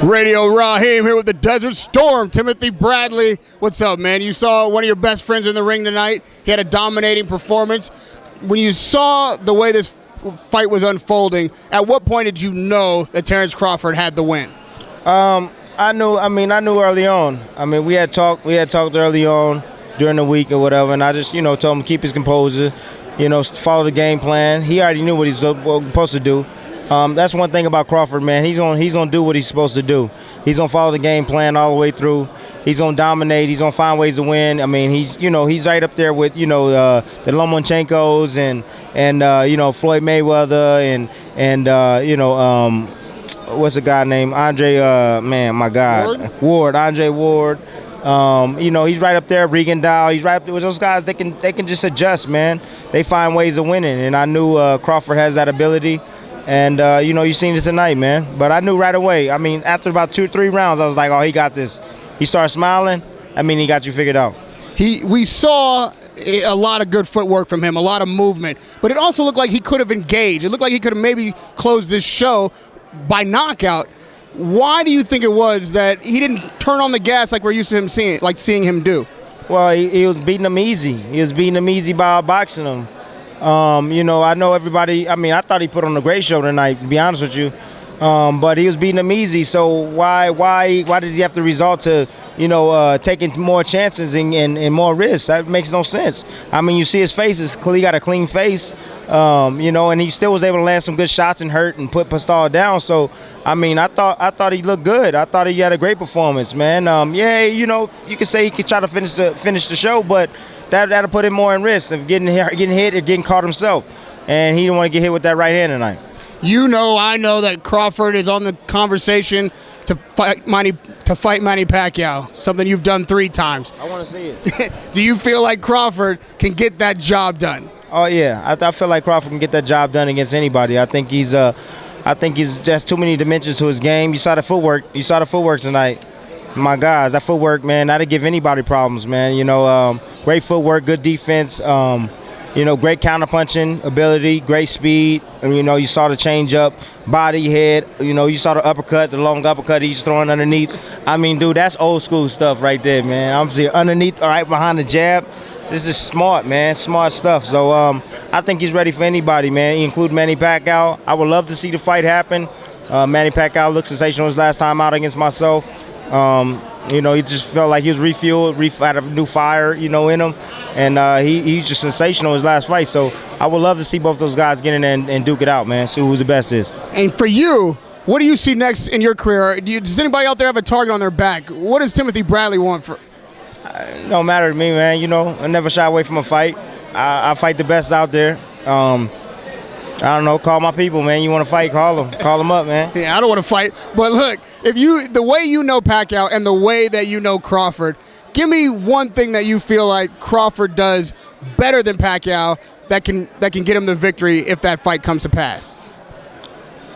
Radio Raheem here with the Desert Storm, Timothy Bradley. What's up, man? You saw one of your best friends in the ring tonight. He had a dominating performance. When you saw the way this fight was unfolding, at what point did you know that Terence Crawford had the win? I knew early on. We had talked early on during the week or whatever, and I just, told him to keep his composure, follow the game plan. He already knew what he's supposed to do. That's one thing about Crawford, man. He's gonna do what he's supposed to do. He's gonna follow the game plan all the way through. He's gonna dominate. He's gonna find ways to win. He's right up there with the Lomochenkos and Floyd Mayweather and what's the guy named Andre? Andre Ward. He's right up there. Regan Dow. He's right up there with those guys. They can just adjust, man. They find ways of winning, and I knew Crawford has that ability. And, you seen it tonight, man. But I knew right away. After about 2 or 3 rounds, I was like, oh, he got this. He started smiling. He got you figured out. We saw a lot of good footwork from him, a lot of movement. But it also looked like he could have engaged. It looked like he could have maybe closed this show by knockout. Why do you think it was that he didn't turn on the gas like we're used to him seeing him do? Well, he was beating him easy. He was beating him easy by boxing him. I know everybody. I thought he put on a great show tonight, to be honest with you. But he was beating him easy. So why did he have to resort to, taking more chances and more risks? That makes no sense. You see his face is he got a clean face, and he still was able to land some good shots and hurt and put Pistol down. So, I thought he looked good. I thought he had a great performance, man. You could say he could try to finish the show, but that'll put him more in risk of getting hit or getting caught himself. And he didn't want to get hit with that right hand tonight. I know that Crawford is on the conversation to fight Manny Pacquiao, something you've done 3 times. I want to see it. Do you feel like Crawford can get that job done? Oh yeah, I feel like Crawford can get that job done against anybody. I think he's just too many dimensions to his game. You saw the footwork. Tonight. My guys, that footwork, man, that'll give anybody problems, man. Great footwork, good defense. Great counterpunching ability, great speed. You saw the change up, body, head. You saw the uppercut, the long uppercut he's throwing underneath. Dude, that's old school stuff right there, man. I'm seeing underneath, right behind the jab. This is smart, man, smart stuff. So I think he's ready for anybody, man. Include Manny Pacquiao. I would love to see the fight happen. Manny Pacquiao looked sensational his last time out against myself. He just felt like he was refueled, had a new fire, in him, and he's just sensational his last fight. So I would love to see both those guys get in there and duke it out, man. See who's the best is. And for you, what do you see next in your career? Does anybody out there have a target on their back? What does Timothy Bradley want for? It don't matter to me, man. I never shy away from a fight. I fight the best out there. I don't know. Call my people, man. You want to fight? Call them up, man. Yeah, I don't want to fight. But look, the way you know Pacquiao and the way that you know Crawford, give me one thing that you feel like Crawford does better than Pacquiao that can get him the victory if that fight comes to pass.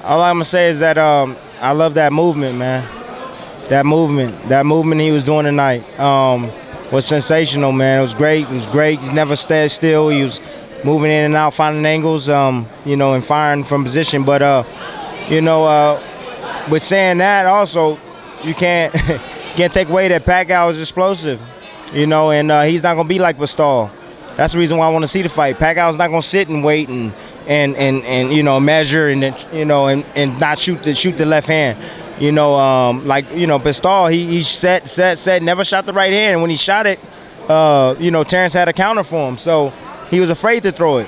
All I'm gonna say is that I love that movement, man. That movement he was doing tonight was sensational, man. It was great. He never stayed still. He was moving in and out, finding angles, and firing from position. But, with saying that, also, you can't take away that Pacquiao is explosive, and he's not going to be like Pistol. That's the reason why I want to see the fight. Pacquiao's not going to sit and wait and measure and not shoot the left hand. Pistol, he set, never shot the right hand. And when he shot it, Terence had a counter for him. So he was afraid to throw it.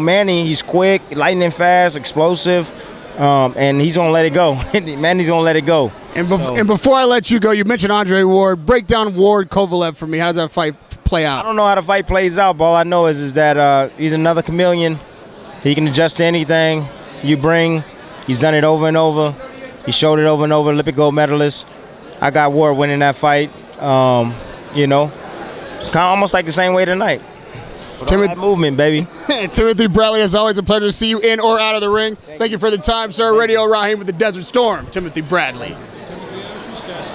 Manny, he's quick, lightning fast, explosive, and he's going to let it go. Manny's going to let it go. And before I let you go, you mentioned Andre Ward. Break down Ward-Kovalev for me. How does that fight play out? I don't know how the fight plays out, but all I know is that he's another chameleon. He can adjust to anything you bring. He's done it over and over. He showed it over and over, Olympic gold medalist. I got Ward winning that fight. It's kind of almost like the same way tonight. That movement, baby. Timothy Bradley, as always, a pleasure to see you in or out of the ring. Thank you for the time, sir. Radio Raheem with the Desert Storm, Timothy Bradley.